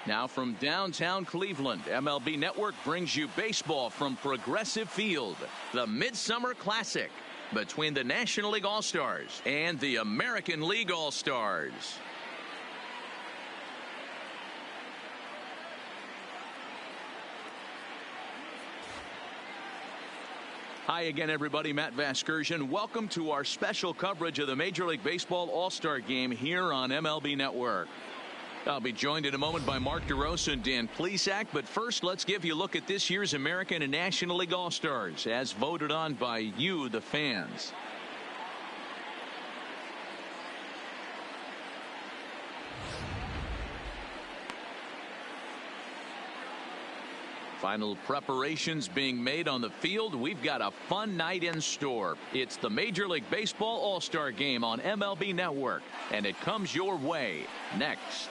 Now from downtown Cleveland, MLB Network brings you baseball from Progressive Field. The Midsummer Classic between the National League All-Stars and the American League All-Stars. Hi again, everybody. Matt Vasgersian. Welcome to our special coverage of the Major League Baseball All-Star Game here on MLB Network. I'll be joined in a moment by Mark DeRosa and Dan Plesac, but first let's give you a look at this year's American and National League All-Stars as voted on by you, the fans. Final preparations being made on the field. We've got a fun night in store. It's the Major League Baseball All-Star Game on MLB Network, and it comes your way next.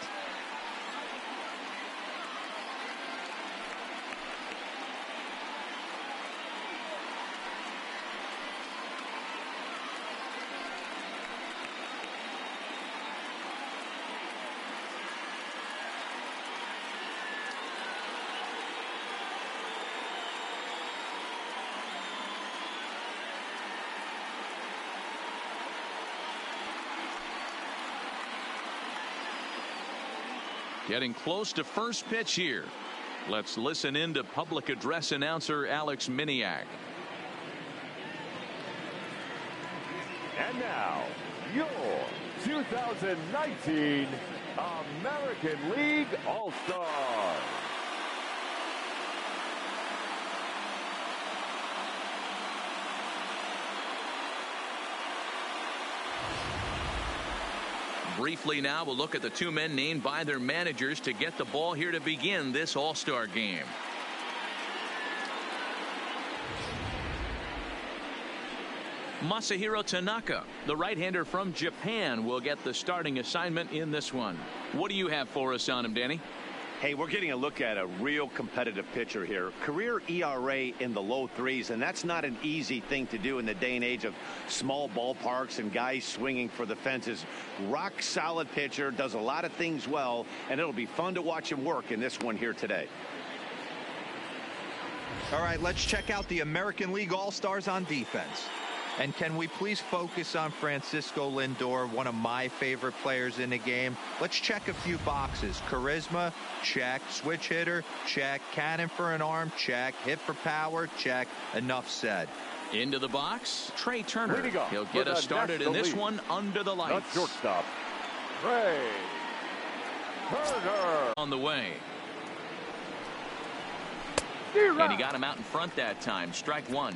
Getting close to first pitch here. Let's listen in to public address announcer Alex Miniak. And now, your 2019 American League All-Stars. Briefly now, we'll look at the two men named by their managers to get the ball here to begin this All-Star game. Masahiro Tanaka, the right-hander from Japan, will get the starting assignment in this one. What do you have for us on him, Danny? Hey, we're getting a look at a real competitive pitcher here. Career ERA in the low threes, and that's not an easy thing to do in the day and age of small ballparks and guys swinging for the fences. Rock solid pitcher, does a lot of things well, and it'll be fun to watch him work in this one here today. All right, let's check out the American League All-Stars on defense. And can we please focus on Francisco Lindor, one of my favorite players in the game? Let's check a few boxes. Charisma, check. Switch hitter, check. Cannon for an arm, check. Hit for power, check. Enough said. Into the box, Trey Turner. He'll get us started in this one under the lights. The shortstop, Trey Turner. On the way. And he got him out in front that time. Strike one.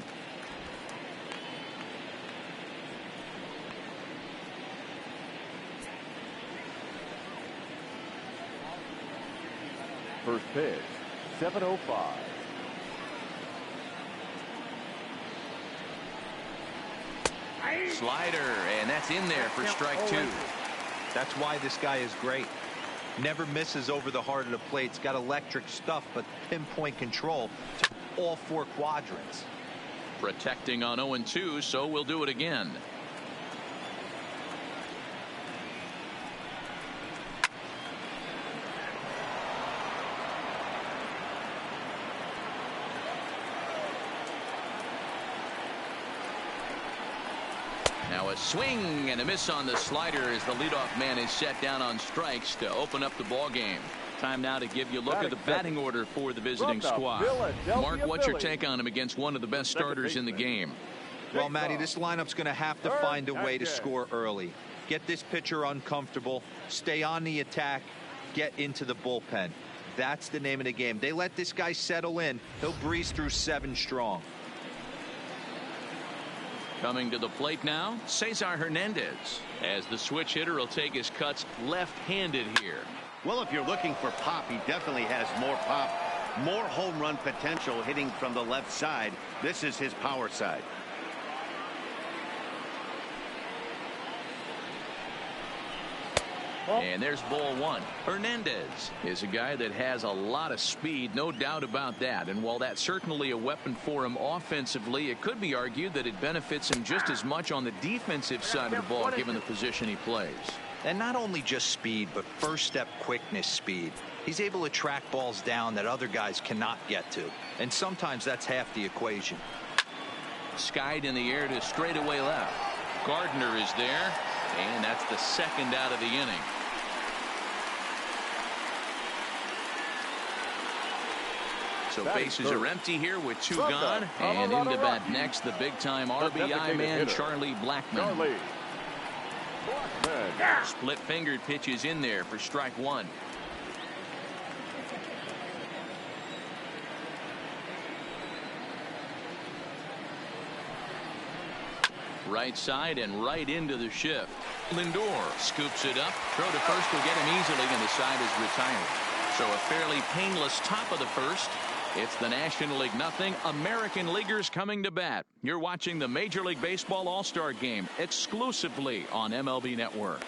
First pitch, 7:05. Slider, and that's in there for strike two. That's why this guy is great. Never misses over the heart of the plate. He's got electric stuff, but pinpoint control to all four quadrants. Protecting on 0-2, so we'll do it again. Now a swing and a miss on the slider as the leadoff man is set down on strikes to open up the ball game. Time now to give you a look at the batting order for the visiting squad. Mark, what's your take on him against one of the best starters in the game? Well, Matty, this lineup's going to have to find a way to score early. Get this pitcher uncomfortable, stay on the attack, get into the bullpen. That's the name of the game. They let this guy settle in, he'll breeze through 7 strong. Coming to the plate now, Cesar Hernandez, as the switch hitter will take his cuts left-handed here. Well, if you're looking for pop, he definitely has more pop, more home run potential hitting from the left side. This is his power side. And there's ball one. Hernandez is a guy that has a lot of speed, no doubt about that. And while that's certainly a weapon for him offensively, it could be argued that it benefits him just as much on the defensive side of the ball, given the position he plays. And not only just speed, but first step quickness speed. He's able to track balls down that other guys cannot get to. And sometimes that's half the equation. Skied in the air to straightaway left. Gardner is there, and that's the second out of the inning. So bases are empty here with two gone, and in the bat next, the big-time RBI man, Charlie Blackmon. Split-fingered pitches in there for strike one. Right side and right into the shift. Lindor scoops it up. Throw to first will get him easily, and the side is retired. So a fairly painless top of the first. It's the National League nothing. American Leaguers coming to bat. You're watching the Major League Baseball All-Star Game exclusively on MLB Network.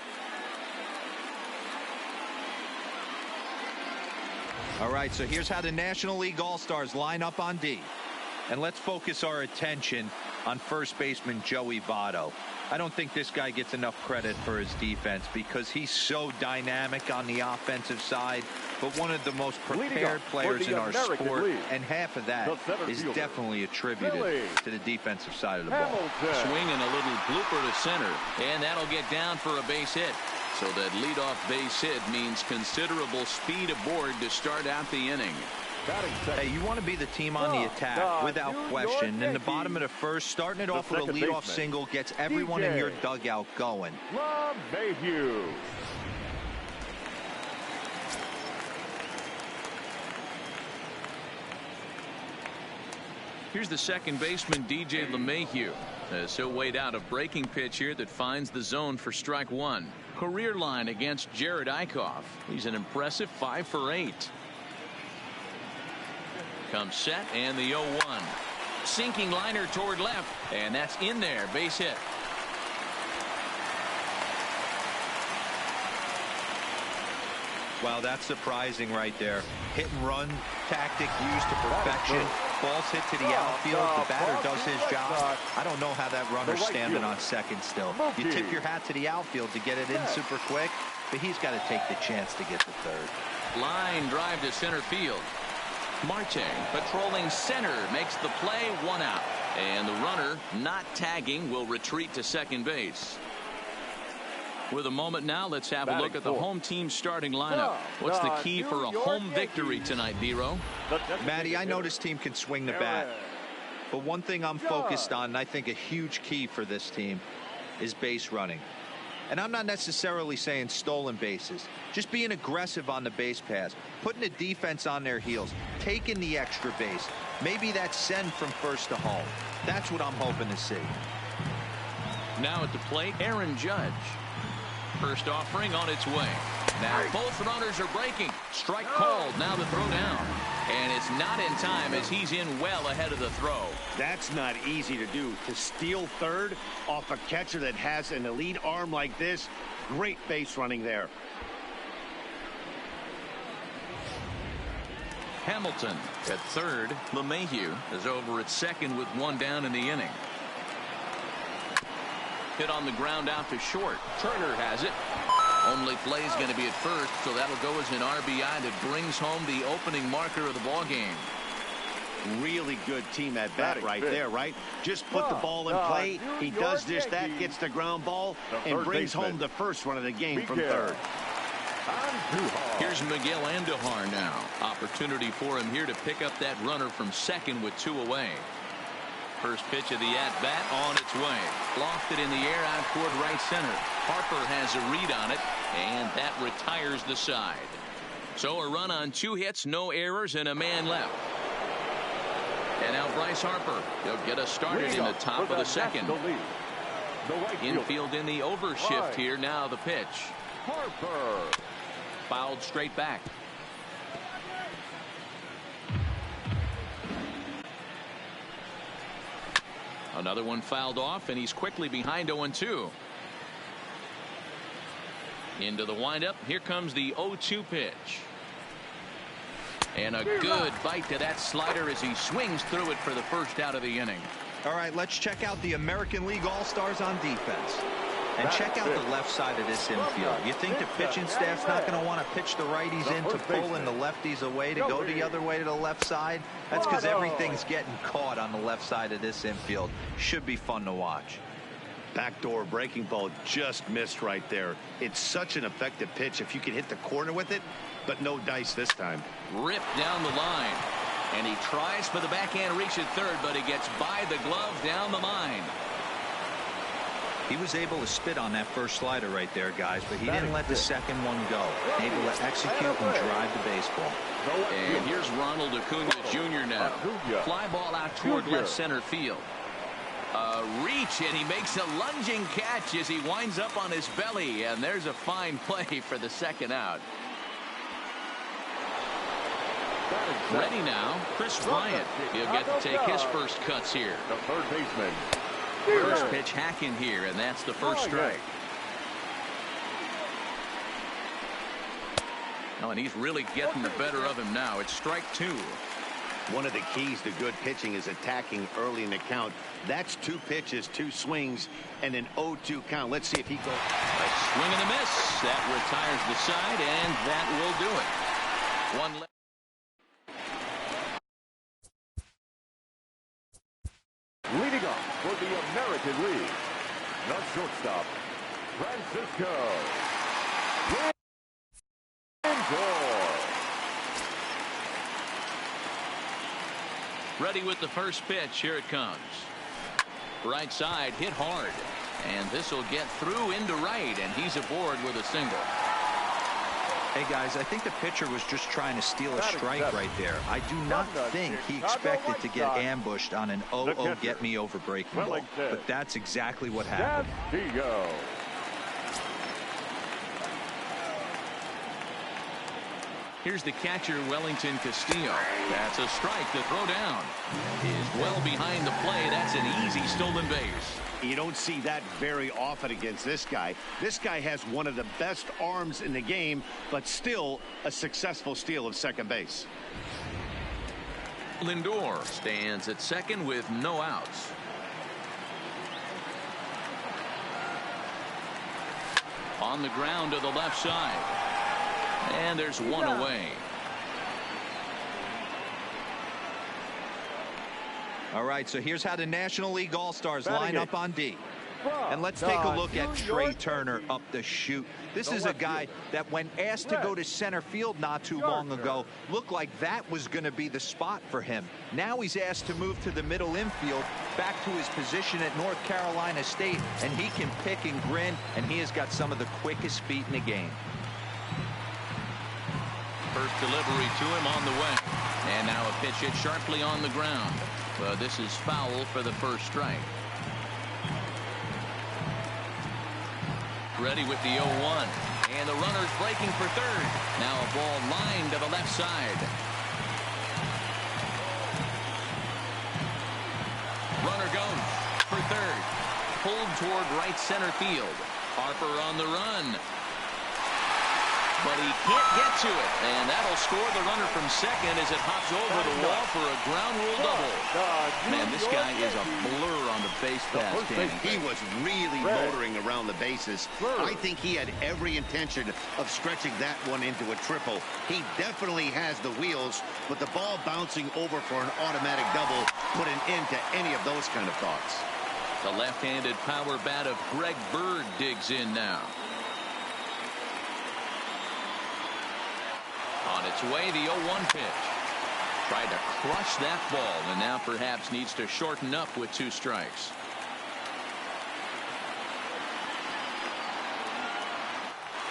All right, so here's how the National League All-Stars line up on D. And let's focus our attention on first baseman Joey Votto. I don't think this guy gets enough credit for his defense because he's so dynamic on the offensive side, but one of the most prepared players in our sport, and half of that is definitely attributed to the defensive side of the ball. Swinging a little blooper to center, and that'll get down for a base hit. So that leadoff base hit means considerable speed aboard to start out the inning. Hey, you want to be the team on the attack without question. In the bottom of the first, starting it off with a leadoff single gets everyone in your dugout going. LeMahieu. Here's the second baseman, DJ LeMahieu. As he'll wait out a breaking pitch here that finds the zone for strike one. Career line against Jared Eichhoff. He's an impressive 5 for 8. Comes set, and the 0-1. Sinking liner toward left, and that's in there. Base hit. Wow, that's surprising right there. Hit and run tactic used to perfection. Balls hit to the outfield. The batter does his job. I don't know how that runner's standing on second still. You tip your hat to the outfield to get it in super quick, but he's got to take the chance to get to third. Line drive to center field. Marte patrolling center makes the play, 1 out. And the runner not tagging will retreat to second base. With a moment now, let's have a look at the home team starting lineup. What's the key for a home victory tonight, Dero? Matty, I know this team can swing the bat. But one thing I'm focused on, and I think a huge key for this team, is base running. And I'm not necessarily saying stolen bases. Just being aggressive on the base pass. Putting the defense on their heels. Taking the extra base. Maybe that send from first to home. That's what I'm hoping to see. Now at the plate, Aaron Judge. First offering on its way. Now both runners are breaking. Strike called. Now the throw down. And it's not in time as he's in well ahead of the throw. That's not easy to do. To steal third off a catcher that has an elite arm like this. Great base running there. Hamilton at third. LeMahieu is over at second with 1 down in the inning. Hit on the ground out to short. Turner has it. Only play is going to be at first, so that'll go as an RBI that brings home the opening marker of the ball game. Really good team at bat right there, right? Just put the ball in play. He does this, that gets the ground ball, and brings home the first run of the game from third. Here's Miguel Andujar now. Opportunity for him here to pick up that runner from second with 2 away. First pitch of the at-bat on its way. Lofted in the air out toward right center. Harper has a read on it, and that retires the side. So a run on 2 hits, no errors, and a man left. And now Bryce Harper. He'll get us started in the top of the second. Infield in the overshift here. Now the pitch. Harper. Fouled straight back. Another one fouled off, and he's quickly behind 0-2. Into the windup. Here comes the 0-2 pitch. And a good bite to that slider as he swings through it for the first out of the inning. All right, let's check out the American League All-Stars on defense. And check out the left side of this infield. You think the pitching staff's not going to want to pitch the righties in to pull and the lefties away to go the other way to the left side? That's because everything's getting caught on the left side of this infield. Should be fun to watch. Backdoor breaking ball just missed right there. It's such an effective pitch if you can hit the corner with it, but no dice this time. Ripped down the line. And he tries for the backhand reach at third, but he gets by the glove down the line. He was able to spit on that first slider right there, guys, but he didn't let the second one go. Able to execute and drive the baseball. And here's Ronald Acuna Jr. now. Fly ball out toward left center field. A reach, and he makes a lunging catch as he winds up on his belly, and there's a fine play for the second out. Ready now, Chris Bryant. He'll get to take his first cuts here. The third baseman. First pitch hacking here, and that's the first strike. Oh, and he's really getting the better of him now. It's strike two. One of the keys to good pitching is attacking early in the count. That's 2 pitches, 2 swings, and an 0-2 count. Let's see if he goes. A swing and a miss. That retires the side, and that will do it. One left. Leading off for the American League, the shortstop, Francisco Lindor. Ready with the first pitch. Here it comes. Right side hit hard. And this will get through into right. And he's aboard with a single. Hey, guys, I think the pitcher was just trying to steal a strike right there. I do not think he expected to get ambushed on an 0-0 get me over breaking ball. But that's exactly what happened. Castillo. Here's the catcher, Wellington Castillo. That's a strike to throw down. Is well behind the play. That's an easy stolen base. You don't see that very often against this guy. This guy has one of the best arms in the game, but still a successful steal of second base. Lindor stands at second with no outs. On the ground to the left side. And there's one away. All right, so here's how the National League All-Stars line up on D. And let's take a look at Trey Turner up the chute. This is a guy that when asked to go to center field not too long ago, looked like that was going to be the spot for him. Now he's asked to move to the middle infield, back to his position at North Carolina State, and he can pick and grin, and he has got some of the quickest feet in the game. First delivery to him on the way. And now a pitch hit sharply on the ground. This is foul for the first strike. Ready with the 0-1. And the runner's breaking for third. Now a ball lined to the left side. Runner goes for third. Pulled toward right center field. Harper on the run. But he can't get to it. And that'll score the runner from second as it hops over the wall for a ground rule double. Man, this guy is a blur on the base pass. He was really motoring around the bases. I think he had every intention of stretching that one into a triple. He definitely has the wheels, but the ball bouncing over for an automatic double put an end to any of those kind of thoughts. The left-handed power bat of Greg Bird digs in now. On its way, the 0-1 pitch. Tried to crush that ball, and now perhaps needs to shorten up with 2 strikes.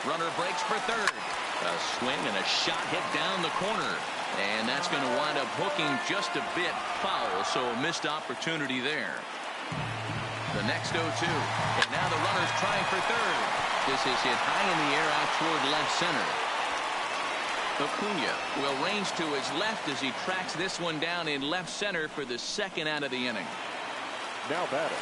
Runner breaks for third. A swing and a shot hit down the corner. And that's going to wind up hooking just a bit foul, so a missed opportunity there. The next 0-2. And now the runner's trying for third. This is hit high in the air out toward left center. Acuna will range to his left as he tracks this one down in left center for the second out of the inning. Now batter.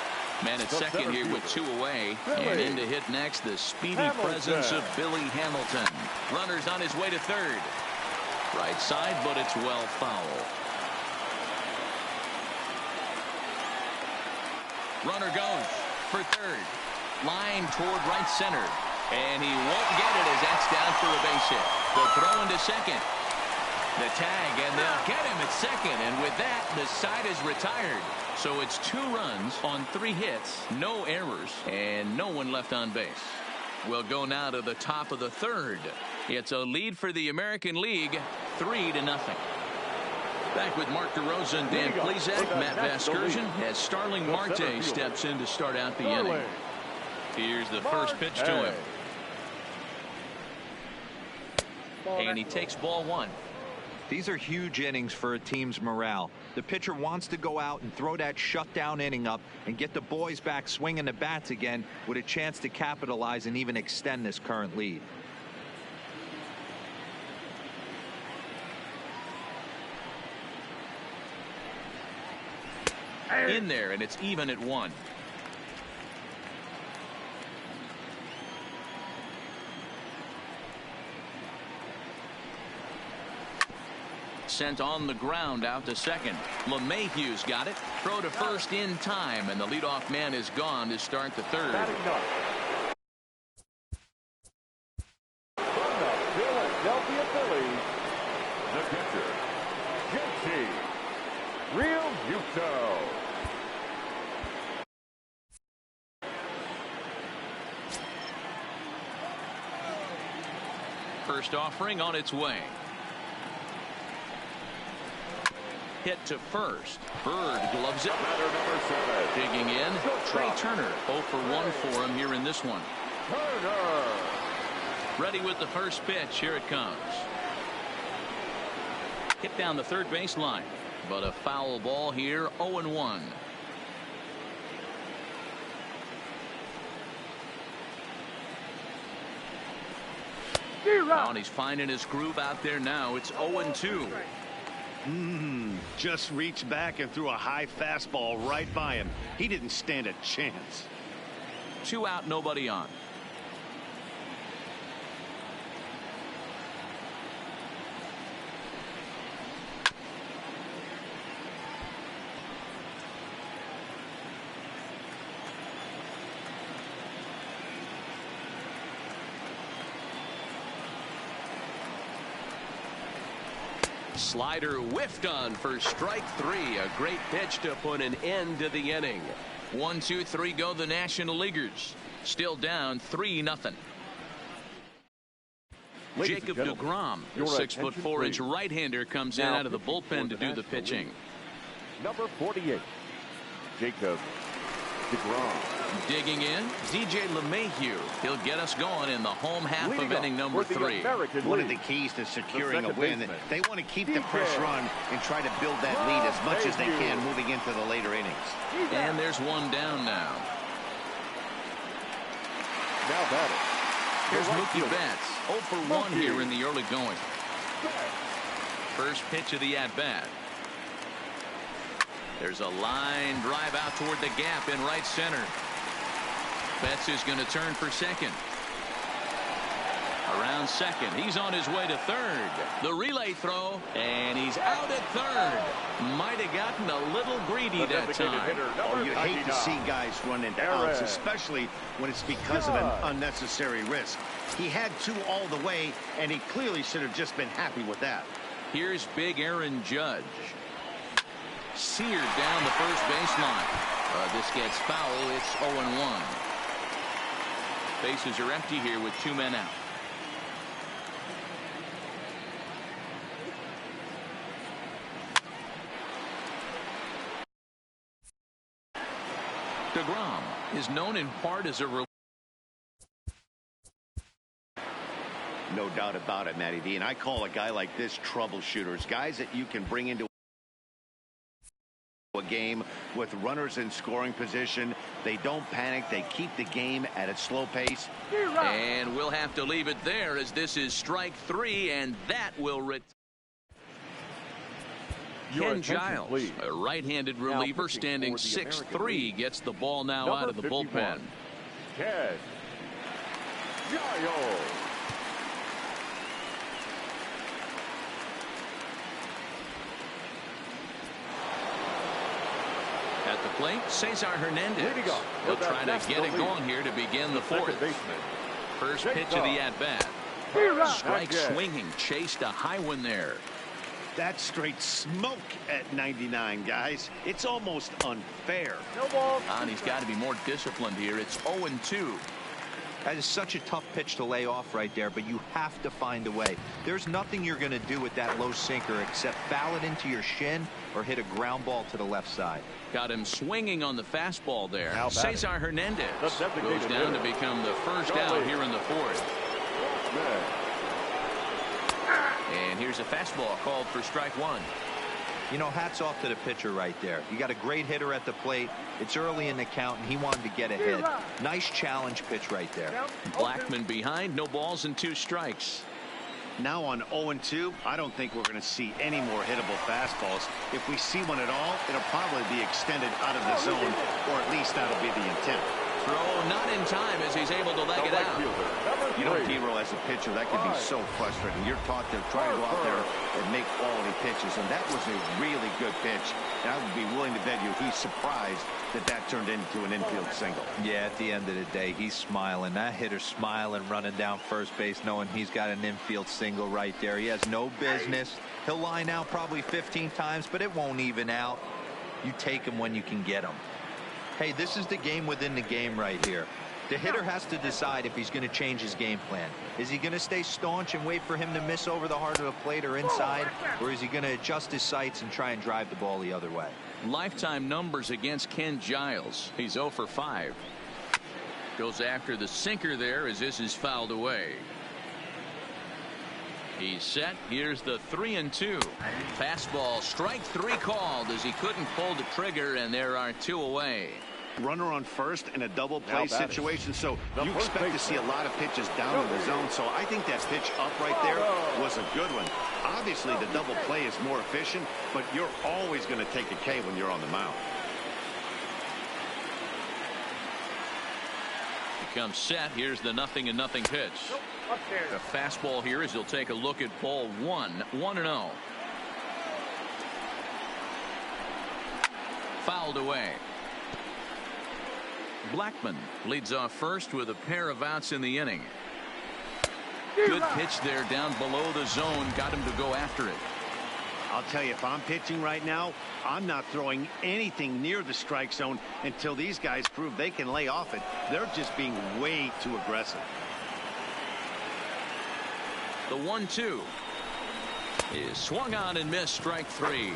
Man at second here with 2 away. And in to hit next, the speedy presence of Billy Hamilton. Runner's on his way to third. Right side, but it's well foul. Runner goes for third. Line toward right center. And he won't get it as that's down for a base hit. The throw into second. The tag, and they'll get him at second. And with that, the side is retired. So it's 2 runs on 3 hits, no errors, and no one left on base. We'll go now to the top of the 3rd. It's a lead for the American League, 3-0. Back with Mark DeRosa and Dan Plesac, Matt Vasgersian, as Starling Marte steps in to start out the inning. Here's the first pitch to him. And he takes ball 1. These are huge innings for a team's morale. The pitcher wants to go out and throw that shutdown inning up and get the boys back swinging the bats again with a chance to capitalize and even extend this current lead. In there, and it's even at 1. Sent on the ground out to second. LeMahieu's got it. Throw to first in time, and the leadoff man is gone to start the 3rd. From the Philadelphia Phillies, the pitcher, JT Realmuto. First offering on its way. Hit to first. Bird gloves it. Digging in. Trey Turner 0 for 1 for him here in this one. Turner. Ready with the first pitch. Here it comes. Hit down the third baseline. But a foul ball here. 0-1. Oh, and he's finding his groove out there now. It's 0-2. Just reached back and threw a high fastball right by him. He didn't stand a chance. 2 out, nobody on. Slider whiffed on for strike 3. A great pitch to put an end to the inning. 1-2-3 go the National Leaguers. Still down 3-0. Jacob deGrom, the 6'4" right-hander, comes in out of the bullpen to do the pitching. Number 48, Jacob deGrom. Digging in, DJ LeMahieu. He'll get us going in the home half of inning number 3. One of the keys to securing a win. They want to keep the pressure on and try to build that lead as much as they can moving into the later innings. And there's 1 down now. Now batting. Here's Mookie Betts. 0 for 1 here in the early going. First pitch of the at-bat. There's a line drive out toward the gap in right center. Betts is going to turn for second. Around second. He's on his way to third. The relay throw, and he's out at third. Might have gotten a little greedy that time. Oh, you hate to see guys run into outs, especially when it's because of an unnecessary risk. He had 2 all the way, and he clearly should have just been happy with that. Here's big Aaron Judge. Seared down the first baseline. This gets foul. It's 0-1. Bases are empty here with 2 men out. deGrom is known in part as a no doubt about it, Matty V. And I call a guy like this troubleshooters, guys that you can bring into a game with runners in scoring position. They don't panic. They keep the game at a slow pace. And we'll have to leave it there as this is strike 3, and that will Ken Giles, please. A right-handed reliever standing 6'3", gets the ball now out of the 51. Bullpen. Ken Giles. At the plate, Cesar Hernandez. Leading off He'll for the try to National get it League. going here to begin the Second fourth. baseman. First pitch of the at-bat. Strike Hernandez. swinging, chased a high one there. That's straight smoke at 99, guys. It's almost unfair. No ball. And he's got to be more disciplined here. It's 0-2. That is such a tough pitch to lay off right there, but you have to find a way. There's nothing you're going to do with that low sinker except foul it into your shin or hit a ground ball to the left side. Got him swinging on the fastball there. Now batting. Cesar Hernandez The designated goes down to hitter. become the first Charlie. out here in the fourth. Man. And here's a fastball called for strike one. You know, hats off to the pitcher right there. You got a great hitter at the plate. It's early in the count, and he wanted to get ahead. Nice challenge pitch right there. Blackman behind, no balls and 2 strikes. Now on 0-2, I don't think we're going to see any more hittable fastballs. If we see one at all, it'll probably be extended out of the zone, or at least that'll be the intent. Throw not in time as he's able to leg The it right out. fielder, number You know, 3. T-Roll, as a pitcher, that can be so frustrating. You're taught to try to go out there and make quality pitches, and that was a really good pitch. And I would be willing to bet you he's surprised that that turned into an infield single. Yeah, at the end of the day, he's smiling. That hitter's smiling, running down first base, knowing he's got an infield single right there. He has no business. He'll line out probably 15 times, but it won't even out. You take him when you can get him. Hey, this is the game within the game right here. The hitter has to decide if he's going to change his game plan. Is he going to stay staunch and wait for him to miss over the heart of the plate or inside? Or is he going to adjust his sights and try and drive the ball the other way? Lifetime numbers against Ken Giles. He's 0 for 5. Goes after the sinker there as this is fouled away. He's set. Here's the 3-2. Fastball, strike 3 called as he couldn't pull the trigger, and there are 2 away. Runner on first in a double Now play batting. situation, so The you first expect to see a lot of pitches down in the zone. So I think that pitch up right there was a good one. Obviously, the double play is more efficient, but you're always going to take a K when you're on the mound. Becomes set. Here's the 0-0 pitch. The fastball here as he'll take a look at ball 1. 1-0. Fouled away. Blackman leads off first with a pair of outs in the inning. Good pitch there down below the zone. Got him to go after it. I'll tell you, if I'm pitching right now, I'm not throwing anything near the strike zone until these guys prove they can lay off it. They're just being way too aggressive. The 1-2 is swung on and missed. Strike 3.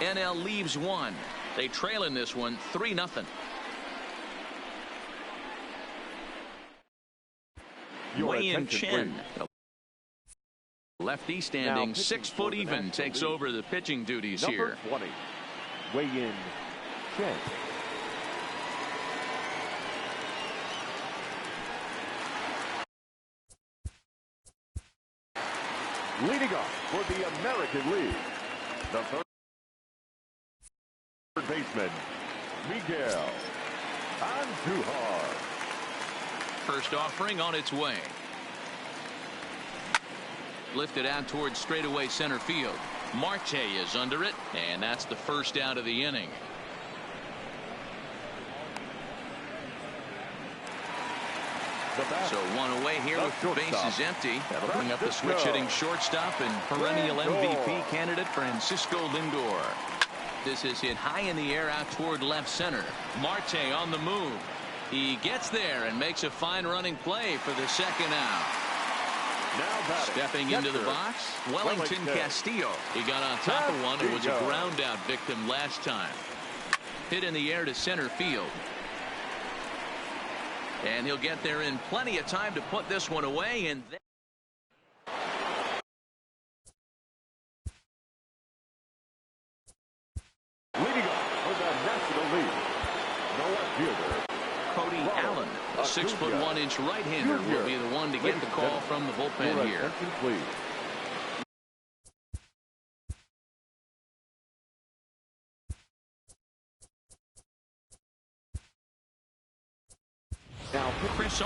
NL leaves 1. They trail in this one 3-0. Wei Yin Chen, lefty standing Now 6 pitching foot for the even, National takes League. over the pitching duties Number here. 20. Wei Yin Chen. Leading off for the American League, the third baseman, Miguel Andujar. First offering on its way. Lifted out towards straightaway center field. Marte is under it, and that's the first out of the inning. So 1 away here with the bases empty. That'll bring up the switch hitting shortstop and perennial MVP candidate Francisco Lindor. This is hit high in the air out toward left center. Marte on the move. He gets there and makes a fine running play for the second out. Now batting. Stepping into the box, Wellington Castillo. He got on top of one and was a ground out victim last time. Hit in the air to center field. And he'll get there in plenty of time to put this one away. And Leading off for the National League, no fielder, Cody Allen, a 6'1" right-hander, will be the one to get the call from the bullpen here. attention, please. Now, Chris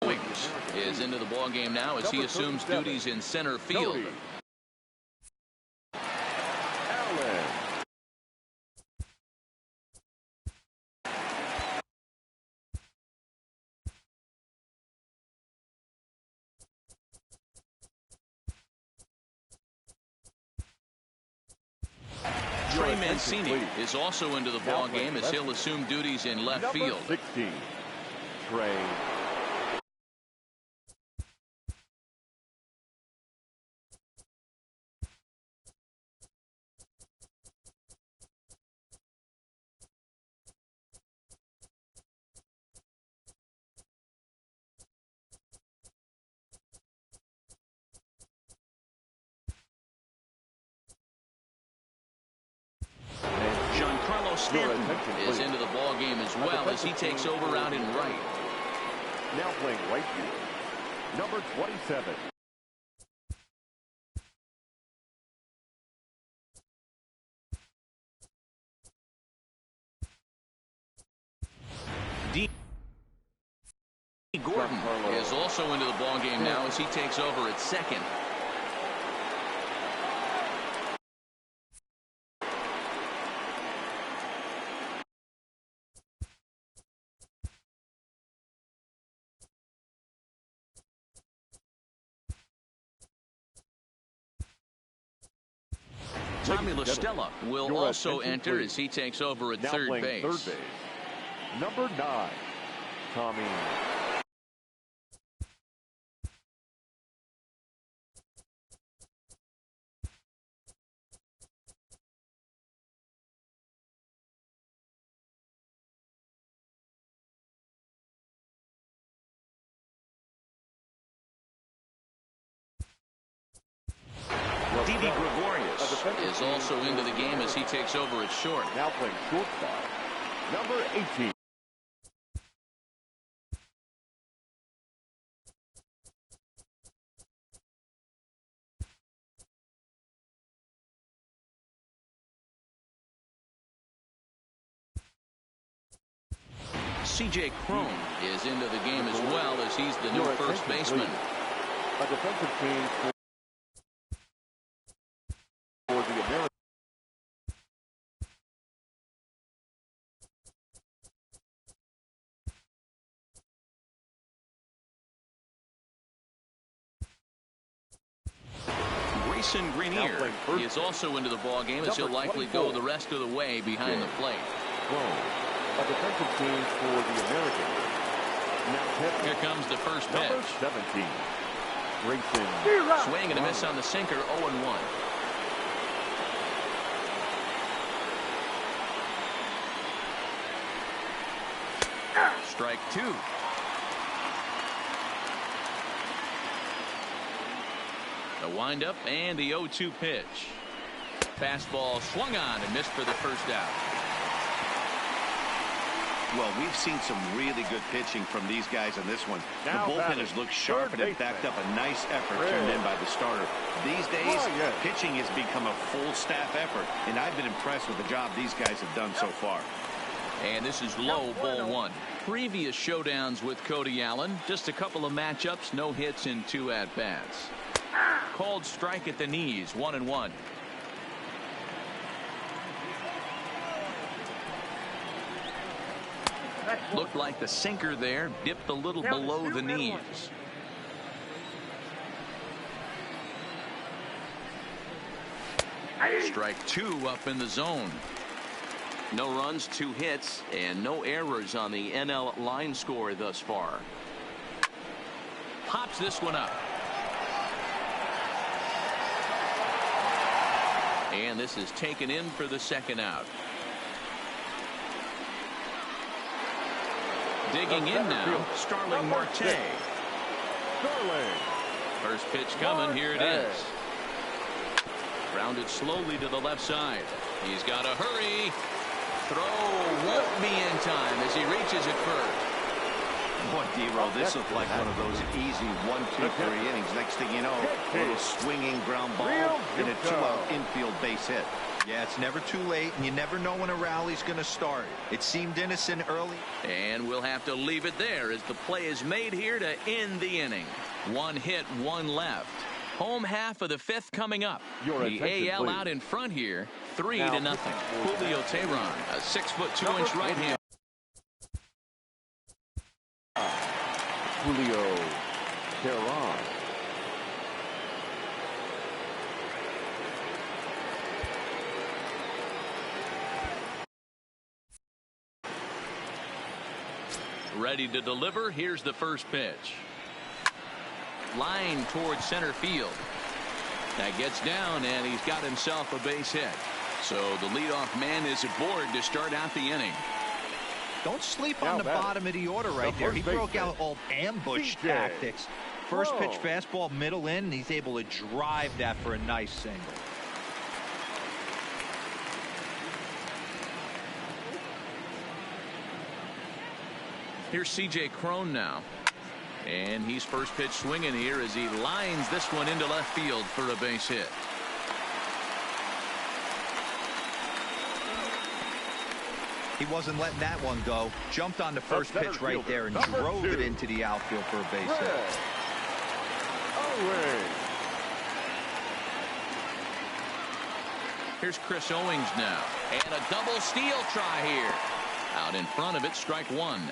Owings is into the ballgame now as he assumes duties in center field. Cody Trey Mancini is also into the ball game as he'll assume duties in left field. 16, Trey. Giancarlo Stanton is into the ball game as well as he takes over out in right. Now playing right field, number 27. D. Gordon is also into the ball game now as he takes over at second. Tommy La Stella will also enter as he takes over at third base. Number 9, Tommy. Didi Gregorius is also into the game as he takes over at short. Now playing shortstop, number 18. C.J. Cron is into the game as well as he's the new first baseman. A defensive team for the American. Grayson Greenier is also into the ball game as he'll likely go the rest of the way behind the plate. A defensive team for the Americans. Now here comes the first pitch. Number 17, Grayson. Swing and a miss on the sinker, 0-1. Strike 2. The windup and the 0-2 pitch. Fastball swung on and missed for the first out. Well, we've seen some really good pitching from these guys in this one. Now the bullpen has looked sharp and it backed up a nice effort turned in by the starter. These days, pitching has become a full staff effort, and I've been impressed with the job these guys have done so far. And this is low, ball 1. Previous showdowns with Cody Allen, just a couple of matchups, no hits in 2 at-bats. Called strike at the knees, 1-1. Looked like the sinker there dipped a little below the knees. Strike 2 up in the zone. No runs, 2 hits, and no errors on the NL line score thus far. Pops this one up. And this is taken in for the second out. Digging in now, Starling Marte. First pitch coming, here it is. Grounded slowly to the left side. He's got to hurry. Throw won't be in time as he reaches it first. Boy, D-Roll, this looked like one of those easy 1-2-3 innings. Next thing you know, a little swinging ground ball and a 2-out infield base hit. Yeah, it's never too late, and you never know when a rally's going to start. It seemed innocent early. And we'll have to leave it there as the play is made here to end the inning. 1 hit, 1 left. Home half of the 5th coming up. The AL out in front here, 3-0. Julio Teheran, a 6'2" right hand. Julio Teheran. Ready to deliver. Here's the first pitch. Line towards center field. That gets down, and he's got himself a base hit. So the leadoff man is aboard to start out the inning. Don't sleep on the bottom of the order right there. He broke out old ambush tactics. First pitch fastball, middle in, and he's able to drive that for a nice single. Here's C.J. Cron now. And he's first pitch swinging here as he lines this one into left field for a base hit. He wasn't letting that one go. Jumped on the first pitch right there and drove it into the outfield for a base hit. Here's Chris Owings now. And a double steal try here. Out in front of it, strike one.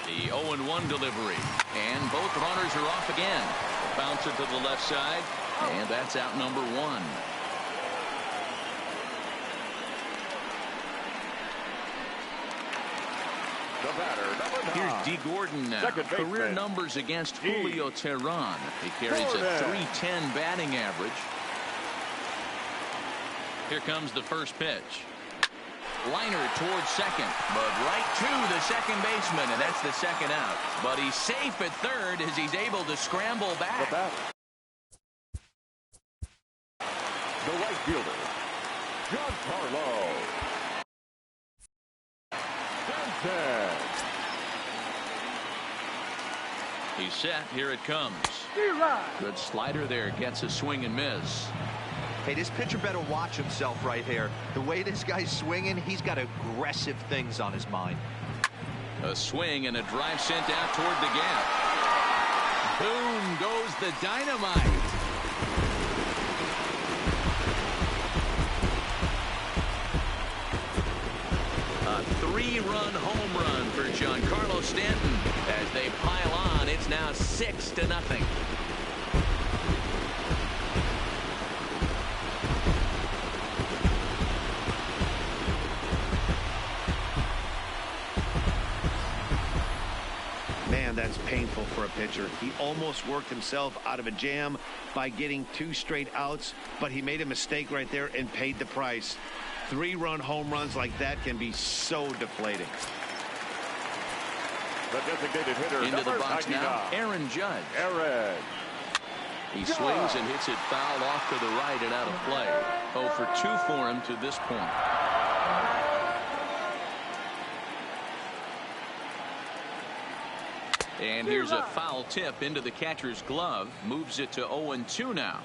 The 0-1 delivery. And both runners are off again. Bouncer to the left side. And that's out number one. Here's D. Gordon now. Career numbers against Julio Teheran. He carries a .310 batting average. Here comes the first pitch. Liner towards second, but right to the second baseman, and that's the second out. But he's safe at third as he's able to scramble back. The right fielder, Giancarlo Stanton. He's set. Here it comes. Good slider there. Gets a swing and miss. Hey, this pitcher better watch himself right here. The way this guy's swinging, he's got aggressive things on his mind. A swing and a drive sent out toward the gap. Boom goes the dynamite. A three-run home run for Giancarlo Stanton. As they pile on, it's now 6-0. Man, that's painful for a pitcher. He almost worked himself out of a jam by getting 2 straight outs, but he made a mistake right there and paid the price. 3-run home runs like that can be so deflating. The designated hitter, into the box 99. now, Aaron Judge. He swings and hits it foul off to the right and out of play. 0 for 2 for him to this point. And here's a foul tip into the catcher's glove. Moves it to 0-2 now.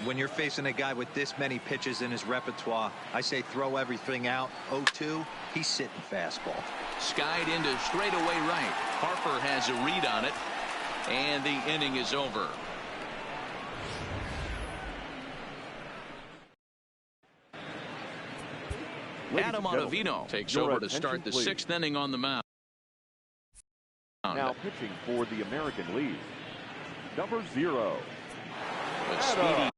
When you're facing a guy with this many pitches in his repertoire, I say throw everything out. 0-2, he's sitting fastball. Skied into straightaway right. Harper has a read on it. And the inning is over. Adam Ottavino takes over to start the 6th inning on the mound. Now pitching for the American League, number 0. But speedy.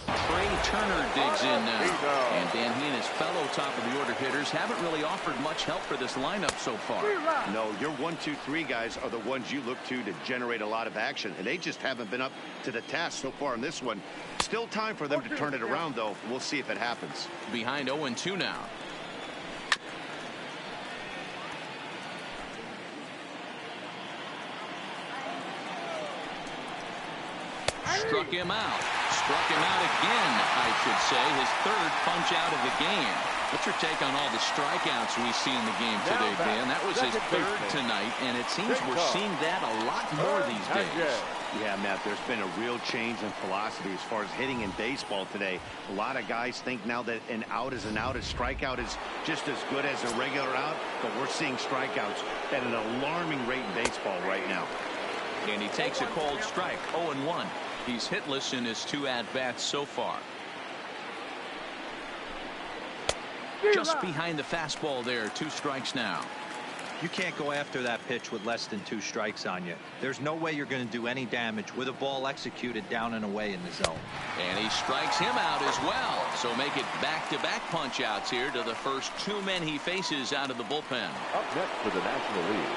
Trey Turner digs in now. And Dan, he and his fellow top-of-the-order hitters haven't really offered much help for this lineup so far. No, your 1, 2, 3 guys are the ones you look to generate a lot of action, and they just haven't been up to the task so far in this one. Still time for them to turn it around, though. We'll see if it happens. Behind 0-2 now. Struck him out. Struck him out again, I should say. His 3rd punch out of the game. What's your take on all the strikeouts we see in the game today, Dan? That was his 3rd tonight, and it seems we're seeing that a lot more these days. Yeah, Matt, there's been a real change in philosophy as far as hitting in baseball today. A lot of guys think now that an out is an out. A strikeout is just as good as a regular out, but we're seeing strikeouts at an alarming rate in baseball right now. And he takes a cold strike, 0-1. He's hitless in his 2 at-bats so far. Just behind the fastball there. 2 strikes now. You can't go after that pitch with less than 2 strikes on you. There's no way you're going to do any damage with a ball executed down and away in the zone. And he strikes him out as well. So make it back-to-back punch-outs here to the first 2 men he faces out of the bullpen. Up next for the National League.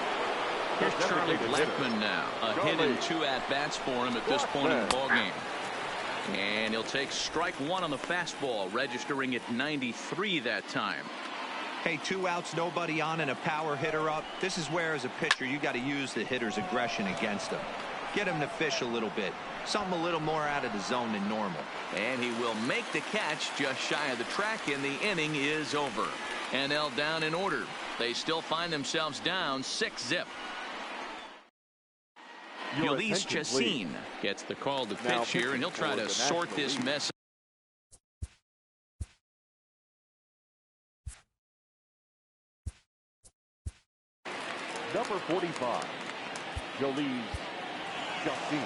Here's Charlie Blackmon now. A hit and 2 at-bats for him at this point in the ballgame. And he'll take strike 1 on the fastball, registering at 93 that time. Hey, 2 outs, nobody on, and a power hitter up. This is where, as a pitcher, you got to use the hitter's aggression against him. Get him to fish a little bit. Something a little more out of the zone than normal. And he will make the catch just shy of the track, and the inning is over. NL down in order. They still find themselves down 6-0. Jhoulys Chacín gets the call to pitch here, and he'll try to sort this mess. Number 45, Jhoulys Chacín.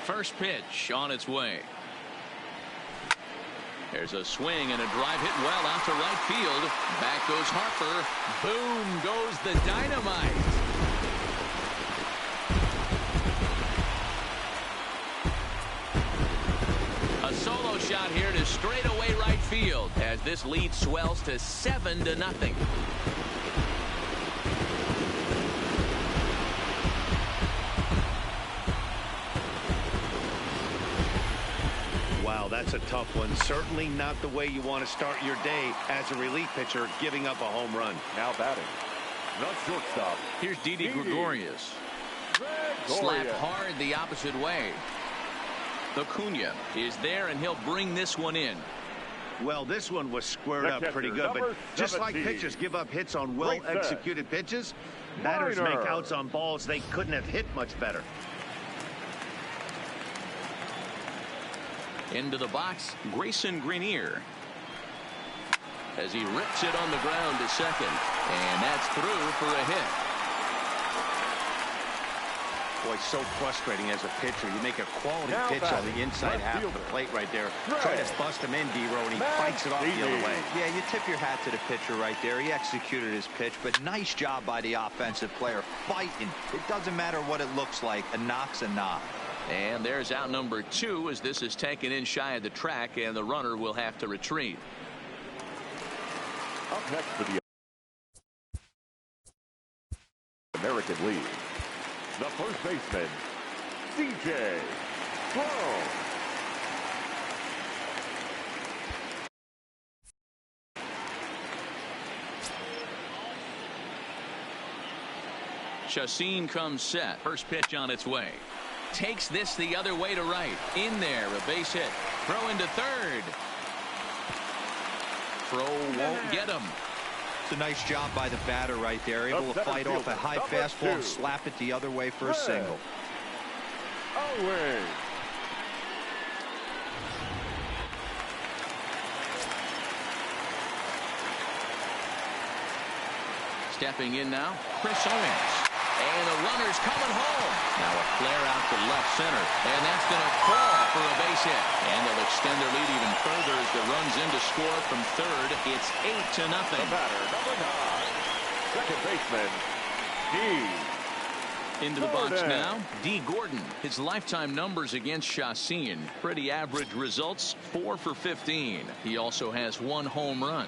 First pitch on its way. There's a swing and a drive hit well out to right field. Back goes Harper. Boom goes the dynamite. A solo shot here to straightaway right field as this lead swells to 7-0. Wow, that's a tough one. Certainly not the way you want to start your day as a relief pitcher, giving up a home run. Now batting, the shortstop. Here's Didi Gregorius. Slap hard the opposite way. Acuna is there, and he'll bring this one in. Well, this one was squared up pretty good, but just like pitchers give up hits on well-executed pitches, batters make outs on balls they couldn't have hit much better. Into the box, Grayson Greenier, as he rips it on the ground to second, and that's through for a hit. Boy, so frustrating as a pitcher. You make a quality pitch on the inside half of the plate right there. Try to bust him in, D-Row, and he fights it off the other way. Yeah, you tip your hat to the pitcher right there. He executed his pitch, but nice job by the offensive player fighting. It doesn't matter what it looks like. A knock's a knock. And there's out number 2 as this is taken in shy of the track, and the runner will have to retreat. Up next for the American League, the first baseman, C.J. Cron. Chacín comes set. First pitch on its way. Takes this the other way to right. In there, a base hit. Throw into third. Throw won't get him. It's a nice job by the batter right there. Able to fight off a high fastball and slap it the other way for a single. Away. Stepping in now, Chris Owings. And the runner's coming home. Now a flare out to left center. And that's going to fall for a base hit. And they'll extend their lead even further as the run's in to score from third. It's 8-0. The batter, number 9, second baseman, D. Into the box now, D. Gordon. His lifetime numbers against Chacín. Pretty average results, 4 for 15. He also has 1 home run.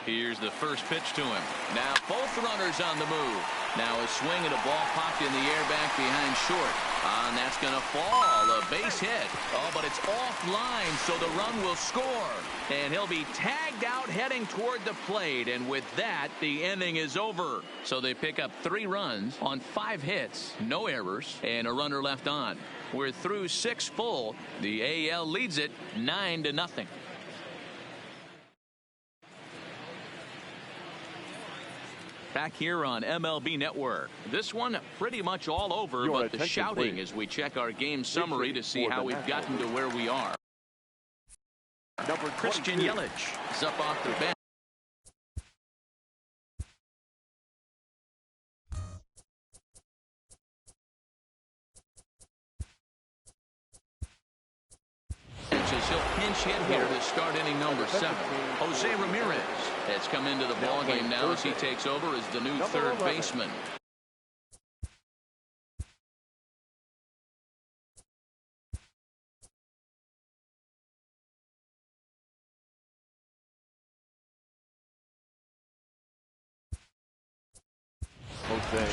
Here's the first pitch to him. Now both runners on the move. Now a swing and a ball popped in the air back behind short. And that's going to fall. A base hit. Oh, but it's offline, so the run will score. And he'll be tagged out heading toward the plate. And with that, the inning is over. So they pick up 3 runs on 5 hits, no errors, and a runner left on. We're through 6 full. The AL leads it 9-0. Back here on MLB Network. This one pretty much all over, but the shouting as we check our game summary to see how we've gotten to where we are. Christian Yelich is up off the bench. pinch hit here to start inning number 7. Jose Ramirez has come into the ball game now as he takes over as the new third baseman.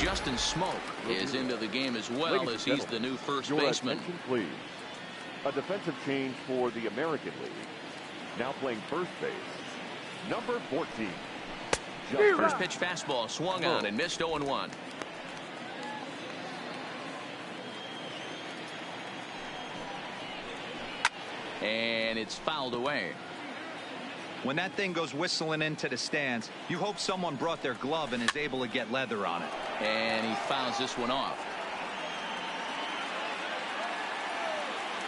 Justin Smoke is into the game as well as he's the new first baseman. Attention, please. A defensive change for the American League. Now playing first base, number 14. First pitch fastball swung on and missed 0-1. And it's fouled away. When that thing goes whistling into the stands, you hope someone brought their glove and is able to get leather on it. And he fouls this one off.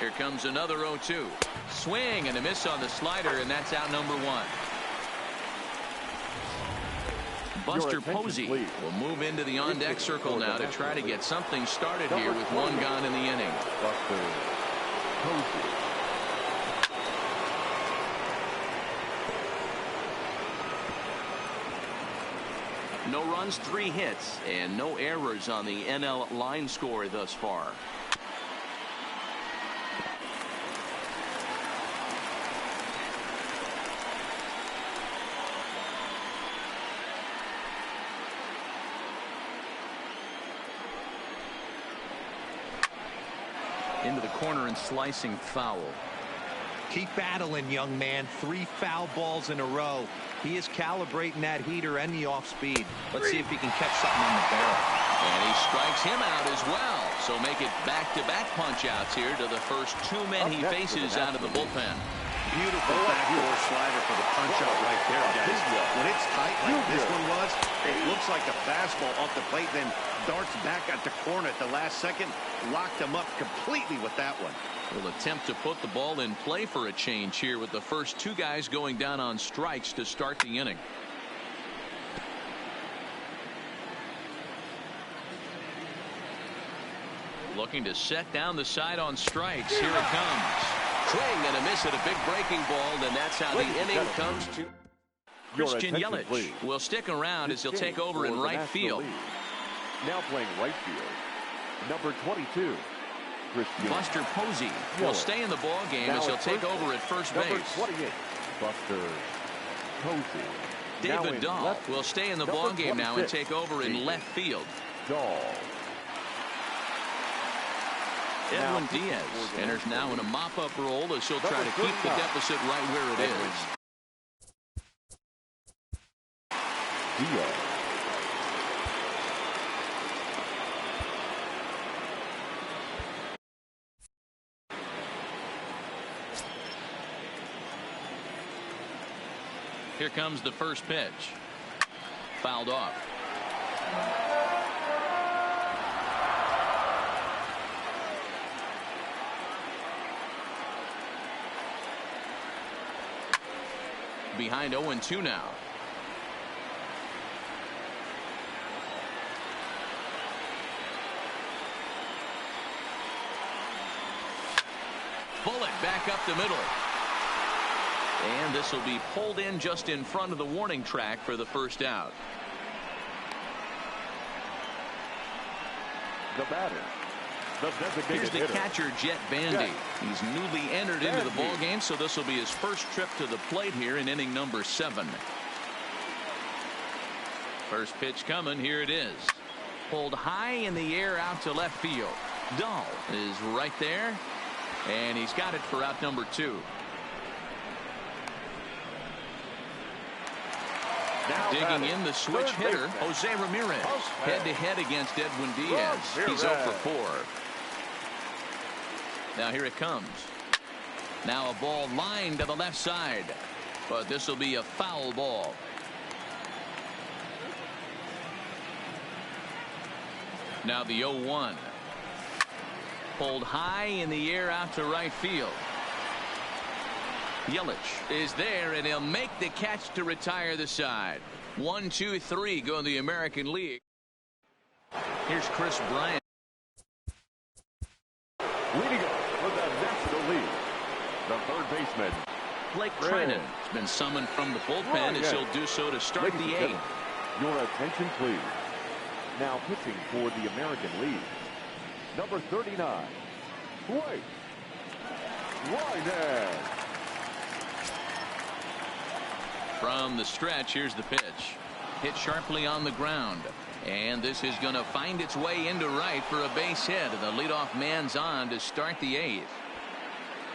Here comes another 0-2. Swing and a miss on the slider, and that's out number 1. Buster Posey will move into the on-deck circle now to try to get something started here with 1 gone in the inning. Buster Posey. No runs, 3 hits, and no errors on the NL line score thus far. Into the corner and slicing foul. Keep battling, young man. 3 foul balls in a row. He is calibrating that heater and the off speed. Let's see if he can catch something on the barrel. And he strikes him out as well. So make it back-to-back punch-outs here to the first 2 men he faces out of the bullpen. Beautiful backdoor slider for the punch-out right there, guys. When it's tight like this one was, it looks like a fastball off the plate, then darts back at the corner at the last second. Locked him up completely with that one. Will attempt to put the ball in play for a change here with the first 2 guys going down on strikes to start the inning. Looking to set down the side on strikes. Here it comes. Swing and a miss at a big breaking ball, and that's how the inning comes to. Christian Yelich will stick around as he'll take over in right field. Now playing right field, number 22. Buster Posey will stay in the ball game as he'll take over at first base. Number 28, Buster Posey. David Dahl will stay in the ball game now and take over in left field. Dahl. Edwin Diaz enters now in a mop-up role as he'll try to keep the deficit right where it is. Diaz. Here comes the first pitch. Fouled off. Behind 0-2 now. Bullet back up the middle. And this will be pulled in just in front of the warning track for the first out. The batter. Here's the catcher, Jet Bandy. He's newly entered into the ball game, so this will be his first trip to the plate here in inning number 7. First pitch coming. Here it is. Pulled high in the air out to left field. Dahl is right there, and he's got it for out number 2. Digging in the switch hitter, Jose Ramirez, head-to-head against Edwin Diaz. He's 0 for 4. Now here it comes. Now a ball lined to the left side, but this will be a foul ball. Now the 0-1. Pulled high in the air out to right field. Yelich is there, and he'll make the catch to retire the side. 1, 2, 3 go in the American League. Here's Chris Bryant. Leading up for the National League, The third baseman, Blake Trinan has been summoned from the bullpen as he'll do so to start Ladies the and eighth. gentlemen, your attention, please. Now pitching for the American League, number 39, Blake Trinan. From the stretch, here's the pitch. Hit sharply on the ground. And this is going to find its way into right for a base hit. The leadoff man's on to start the eighth.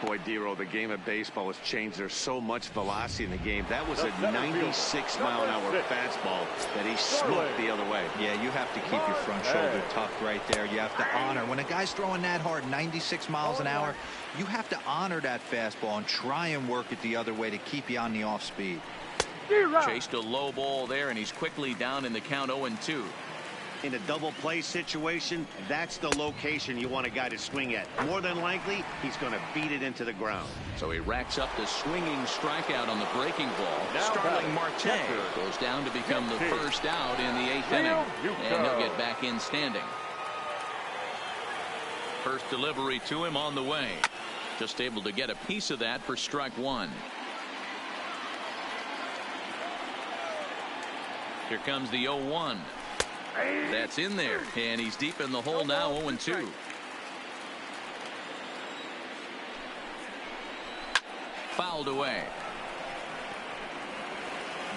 Boy, Dero, the game of baseball has changed. There's so much velocity in the game. That was a 96-mile-an-hour fastball that he smoked the other way. Yeah, you have to keep your front shoulder tucked right there. You have to honor. When a guy's throwing that hard, 96 miles an hour, you have to honor that fastball and try and work it the other way to keep you on the off speed. Chased a low ball there, and he's quickly down in the count 0-2. In a double play situation, that's the location you want a guy to swing at. More than likely, he's going to beat it into the ground. So he racks up the swinging strikeout on the breaking ball. Now Starling Marte goes down to become the first out in the eighth inning. And he'll get back in standing. First delivery to him on the way. Just able to get a piece of that for strike one. Here comes the 0-1. That's in there, and he's deep in the hole now, 0-2. Fouled away.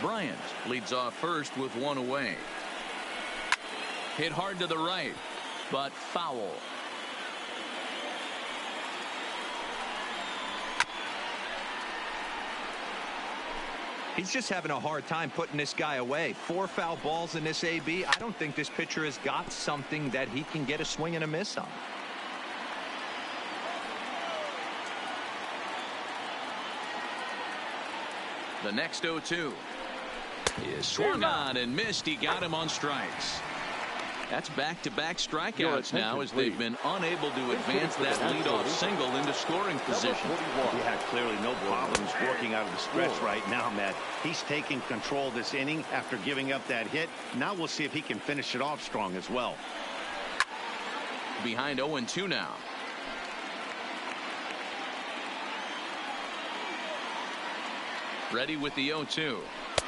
Bryant leads off first with one away. Hit hard to the right, but foul. He's just having a hard time putting this guy away. 4 foul balls in this AB. I don't think this pitcher has got something that he can get a swing and a miss on. The next 0-2 is swung on and missed. He got him on strikes. That's back-to-back strikeouts now as they've been unable to advance that leadoff single into scoring position. He had clearly no problems working out of the stretch right now, Matt. He's taking control this inning after giving up that hit. Now we'll see if he can finish it off strong as well. Behind 0-2 now. Ready with the 0-2.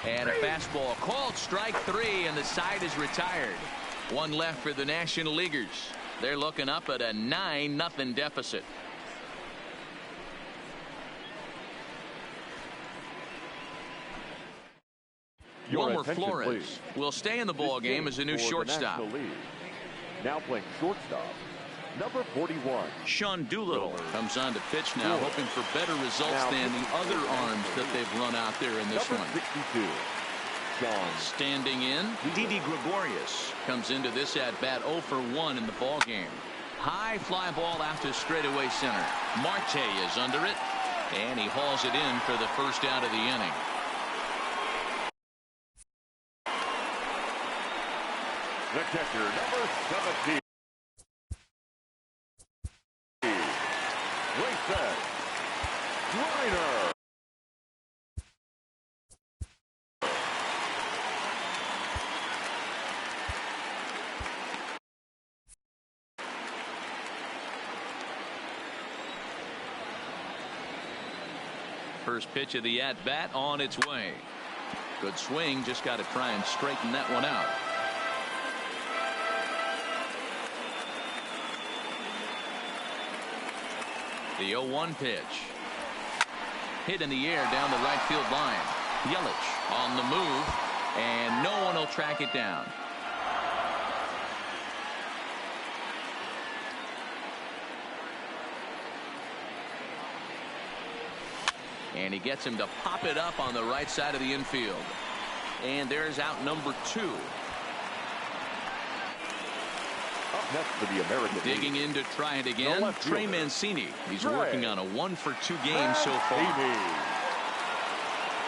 And a fastball called strike three, and the side is retired. One left for the National Leaguers. They're looking up at a 9-0 deficit. Wilmer Flores will stay in the ball game as a new shortstop. Now playing shortstop, number 41. Sean Doolittle comes on to pitch now, hoping for better results than the other arms that they've run out there in this one. 62. Standing in, Didi Gregorius comes into this at bat 0 for 1 in the ball game. High fly ball out to straightaway center. Marte is under it, and he hauls it in for the first out of the inning. The catcher, number 17. Grayson Greiner. First pitch of the at-bat on its way. Good swing, just got to try and straighten that one out. The 0-1 pitch. Hit in the air down the right field line. Yelich on the move, and no one will track it down. And he gets him to pop it up on the right side of the infield. And there's out number 2. Up next for the American Digging League, in to try it again, Trey Mancini. He's working on a 1-for-2 game so far.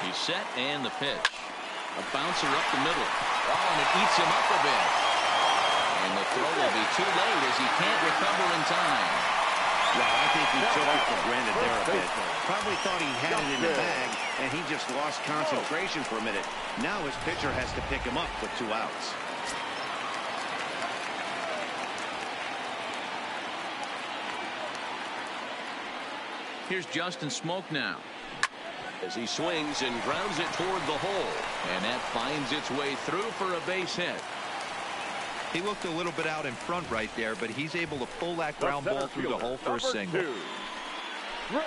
He's set, and the pitch. A bouncer up the middle. Oh, and it eats him up a bit. And the throw will be too late as he can't recover in time. Well, I think he took it for granted there a bit. Probably thought he had it in the bag, and he just lost concentration for a minute. Now his pitcher has to pick him up with 2 outs. Here's Justin Smoak now. As he swings and grounds it toward the hole. And that finds its way through for a base hit. He looked a little bit out in front right there, but he's able to pull that ground ball through the hole for a single. Greg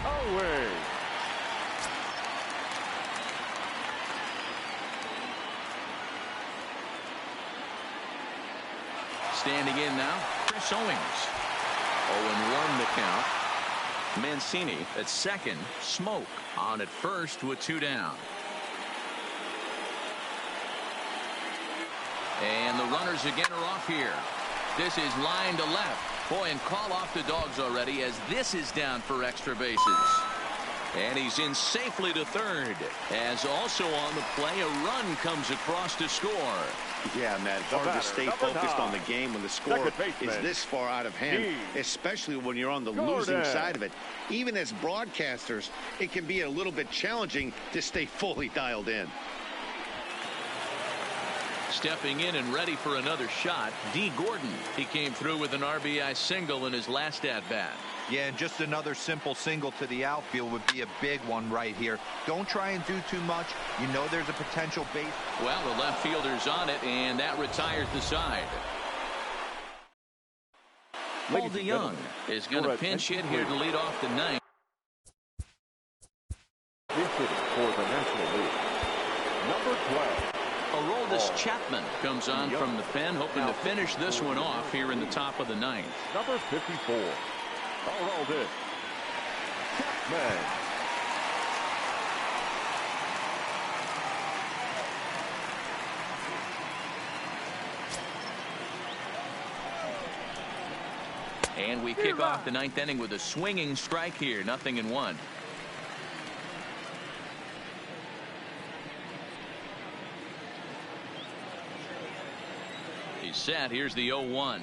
Owings. Standing in now, Chris Owings. 0-1 the count. Mancini at second. Smoak on at first with 2 down. And the runners again are off here. This is line to left. Boy, and call off the Dogs already as this is down for extra bases. And he's in safely to third. As also on the play, a run comes across to score. Yeah, Matt, it's hard to stay focused on the game when the score is this far out of hand, especially when you're on the losing side of it. Even as broadcasters, it can be a little bit challenging to stay fully dialed in. Stepping in and ready for another shot, D. Gordon. He came through with an RBI single in his last at-bat. Yeah, and just another simple single to the outfield would be a big one right here. Don't try and do too much. You know there's a potential base. Well, the left fielder's on it, and that retires the side. Paul DeYoung is going to pinch hit here to lead off the ninth. For the National League, number 12. Aroldis Chapman comes on from the pen, hoping to finish this one off here in the top of the ninth. Number 54. Aroldis Chapman. And we kick off the ninth inning with a swinging strike here. 0-1. He's set. Here's the 0-1.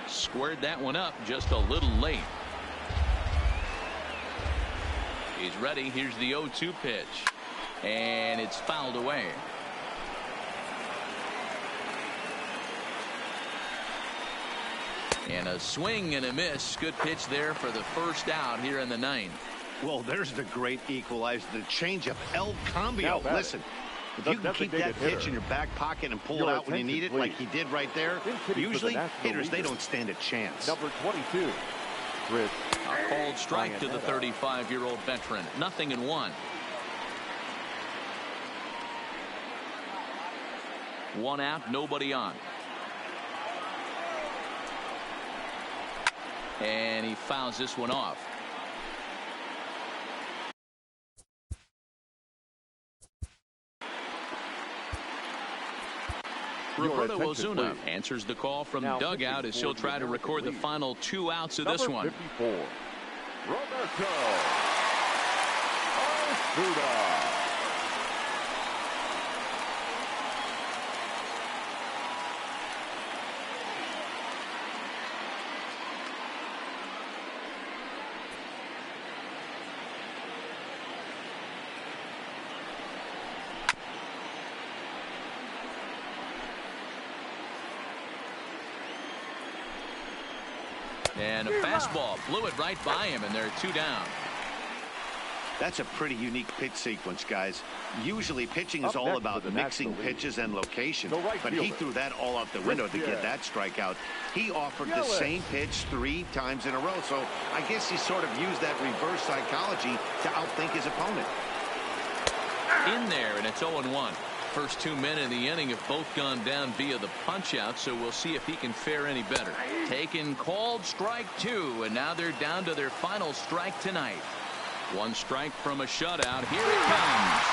Squared that one up just a little late. He's ready. Here's the 0-2 pitch. And it's fouled away. And a swing and a miss. Good pitch there for the first out here in the ninth. Well, there's the great equalizer, the changeup, El Cambio. Listen, if you can keep that pitch in your back pocket and pull it out when you need it, like he did right there, usually hitters, they don't stand a chance. Number 22. Chris. A called strike to the 35-year-old veteran. 0-1. One out, nobody on. And he fouls this one off. Roberto Ozuna answers the call from the dugout as he'll try to record the final 2 outs of this one. 54. Roberto Ozuna. And a fastball flew it right by him, and they're 2 down. That's a pretty unique pitch sequence, guys. Usually pitching is all about mixing pitches and location, but he threw that all out the window to get that strikeout. He offered the same pitch 3 times in a row, so I guess he sort of used that reverse psychology to outthink his opponent. In there, and it's 0-1. First 2 men in the inning have both gone down via the punch out, so we'll see if he can fare any better. Taken called strike 2, and now they're down to their final strike tonight. 1 strike from a shutout. Here it comes.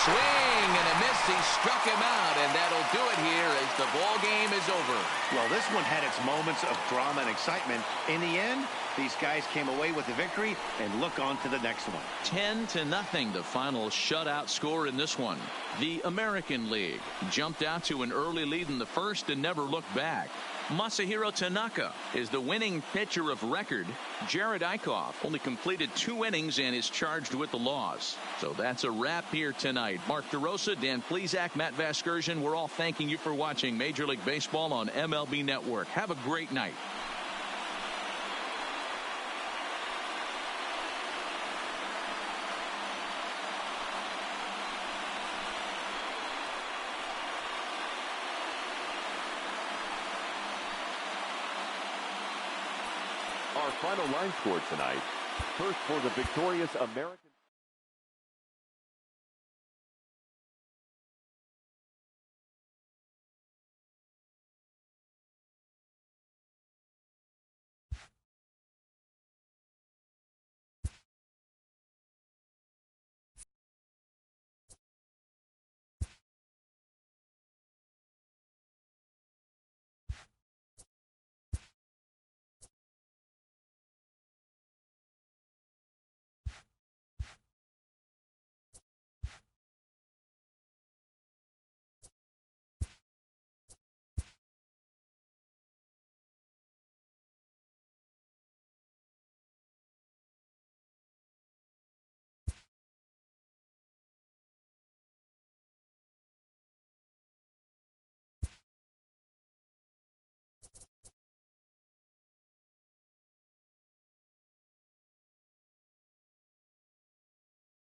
Swing and a miss. He struck him out, and that'll do it here as the ball game is over. Well, this one had its moments of drama and excitement. In the end, these guys came away with the victory and look on to the next one. 10-0, the final shutout score in this one. The American League jumped out to an early lead in the first and never looked back. Masahiro Tanaka is the winning pitcher of record. Jared Eichhoff only completed 2 innings and is charged with the loss. So that's a wrap here tonight. Mark DeRosa, Dan Plesac, Matt Vasgersian, we're all thanking you for watching Major League Baseball on MLB Network. Have a great night. Our final line score tonight. First for the victorious American.